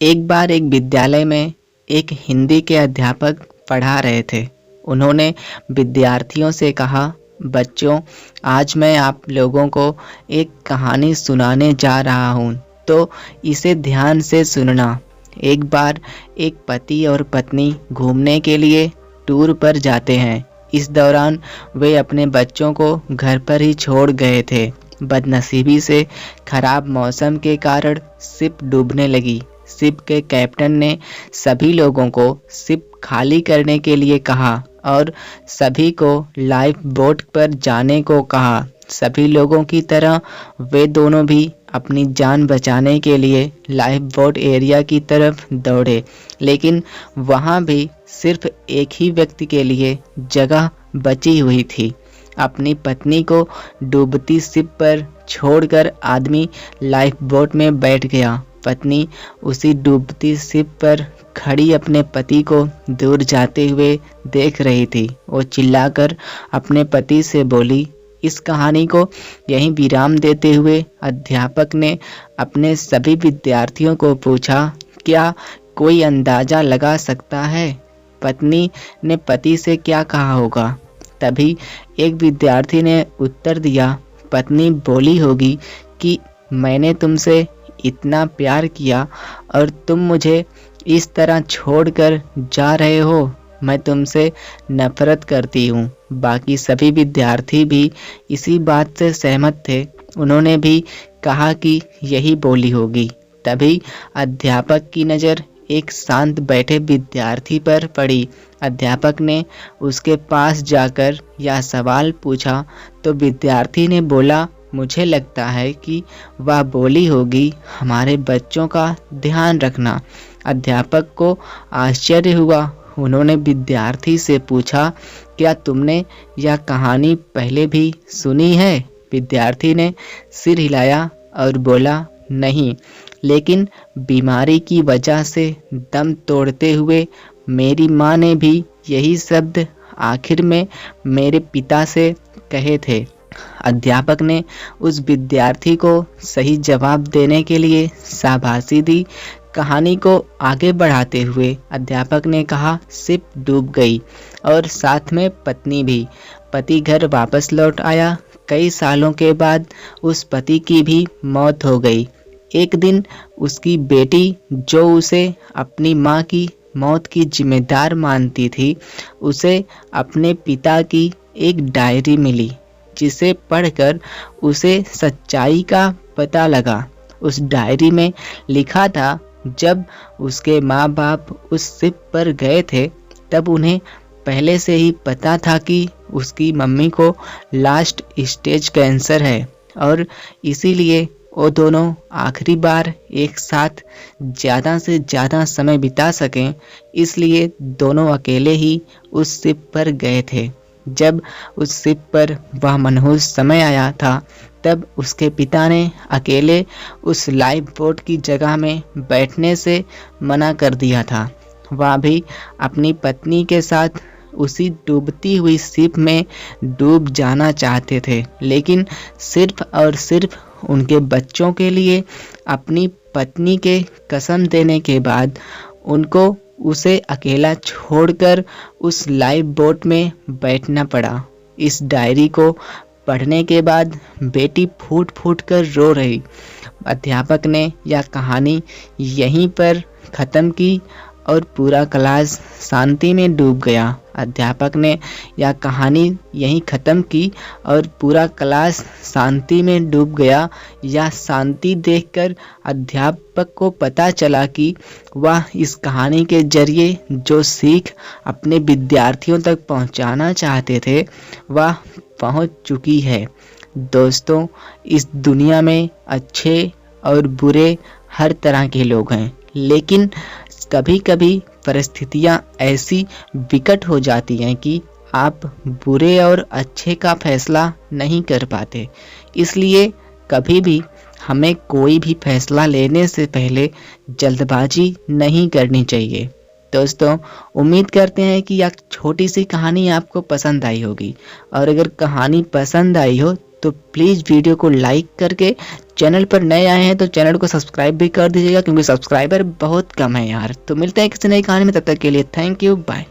एक बार एक विद्यालय में एक हिंदी के अध्यापक पढ़ा रहे थे। उन्होंने विद्यार्थियों से कहा, बच्चों, आज मैं आप लोगों को एक कहानी सुनाने जा रहा हूँ, तो इसे ध्यान से सुनना। एक बार एक पति और पत्नी घूमने के लिए टूर पर जाते हैं। इस दौरान वे अपने बच्चों को घर पर ही छोड़ गए थे। बदनसीबी से खराब मौसम के कारण शिप डूबने लगी। शिप के कैप्टन ने सभी लोगों को शिप खाली करने के लिए कहा और सभी को लाइफ बोट पर जाने को कहा। सभी लोगों की तरह वे दोनों भी अपनी जान बचाने के लिए लाइफ बोट एरिया की तरफ दौड़े, लेकिन वहाँ भी सिर्फ एक ही व्यक्ति के लिए जगह बची हुई थी। अपनी पत्नी को डूबती शिप पर छोड़कर आदमी लाइफ बोट में बैठ गया। पत्नी उसी डूबती शिप पर खड़ी अपने पति को दूर जाते हुए देख रही थी। वो चिल्लाकर अपने पति से बोली। इस कहानी को यहीं विराम देते हुए अध्यापक ने अपने सभी विद्यार्थियों को पूछा, क्या कोई अंदाजा लगा सकता है पत्नी ने पति से क्या कहा होगा? तभी एक विद्यार्थी ने उत्तर दिया, पत्नी बोली होगी कि मैंने तुमसे इतना प्यार किया और तुम मुझे इस तरह छोड़कर जा रहे हो, मैं तुमसे नफरत करती हूँ। बाकी सभी विद्यार्थी भी इसी बात से सहमत थे। उन्होंने भी कहा कि यही बोली होगी। तभी अध्यापक की नज़र एक शांत बैठे विद्यार्थी पर पड़ी। अध्यापक ने उसके पास जाकर यह सवाल पूछा तो विद्यार्थी ने बोला, मुझे लगता है कि वह बोली होगी, हमारे बच्चों का ध्यान रखना। अध्यापक को आश्चर्य हुआ। उन्होंने विद्यार्थी से पूछा, क्या तुमने यह कहानी पहले भी सुनी है? विद्यार्थी ने सिर हिलाया और बोला, नहीं, लेकिन बीमारी की वजह से दम तोड़ते हुए मेरी माँ ने भी यही शब्द आखिर में मेरे पिता से कहे थे। अध्यापक ने उस विद्यार्थी को सही जवाब देने के लिए शाबाशी दी। कहानी को आगे बढ़ाते हुए अध्यापक ने कहा, शिप डूब गई और साथ में पत्नी भी। पति घर वापस लौट आया। कई सालों के बाद उस पति की भी मौत हो गई। एक दिन उसकी बेटी, जो उसे अपनी माँ की मौत की जिम्मेदार मानती थी, उसे अपने पिता की एक डायरी मिली, जिसे पढ़कर उसे सच्चाई का पता लगा। उस डायरी में लिखा था, जब उसके माँ बाप उस शिप पर गए थे तब उन्हें पहले से ही पता था कि उसकी मम्मी को लास्ट स्टेज कैंसर है और इसीलिए वो दोनों आखिरी बार एक साथ ज़्यादा से ज़्यादा समय बिता सकें, इसलिए दोनों अकेले ही उस शिप पर गए थे। जब उस शिप पर वह मनहूस समय आया था, तब उसके पिता ने अकेले उस लाइफ बोट की जगह में बैठने से मना कर दिया था। वह भी अपनी पत्नी के साथ उसी डूबती हुई शिप में डूब जाना चाहते थे, लेकिन सिर्फ और सिर्फ उनके बच्चों के लिए अपनी पत्नी के कसम देने के बाद उनको उसे अकेला छोड़कर उस लाइफ बोट में बैठना पड़ा। इस डायरी को पढ़ने के बाद बेटी फूट फूट कर रो रही। अध्यापक ने यह कहानी यहीं पर ख़त्म की और पूरा क्लास शांति में डूब गया। अध्यापक ने यह कहानी यहीं ख़त्म की और पूरा क्लास शांति में डूब गया। यह शांति देखकर अध्यापक को पता चला कि वह इस कहानी के जरिए जो सीख अपने विद्यार्थियों तक पहुंचाना चाहते थे, वह पहुंच चुकी है। दोस्तों, इस दुनिया में अच्छे और बुरे हर तरह के लोग हैं, लेकिन कभी कभी परिस्थितियां ऐसी विकट हो जाती हैं कि आप बुरे और अच्छे का फैसला नहीं कर पाते। इसलिए कभी भी हमें कोई भी फैसला लेने से पहले जल्दबाजी नहीं करनी चाहिए। दोस्तों, उम्मीद करते हैं कि यह छोटी सी कहानी आपको पसंद आई होगी, और अगर कहानी पसंद आई हो तो प्लीज़ वीडियो को लाइक करके, चैनल पर नए आए हैं तो चैनल को सब्सक्राइब भी कर दीजिएगा, क्योंकि सब्सक्राइबर बहुत कम है यार। तो मिलते हैं किसी नई कहानी में, तब तक के लिए थैंक यू, बाय।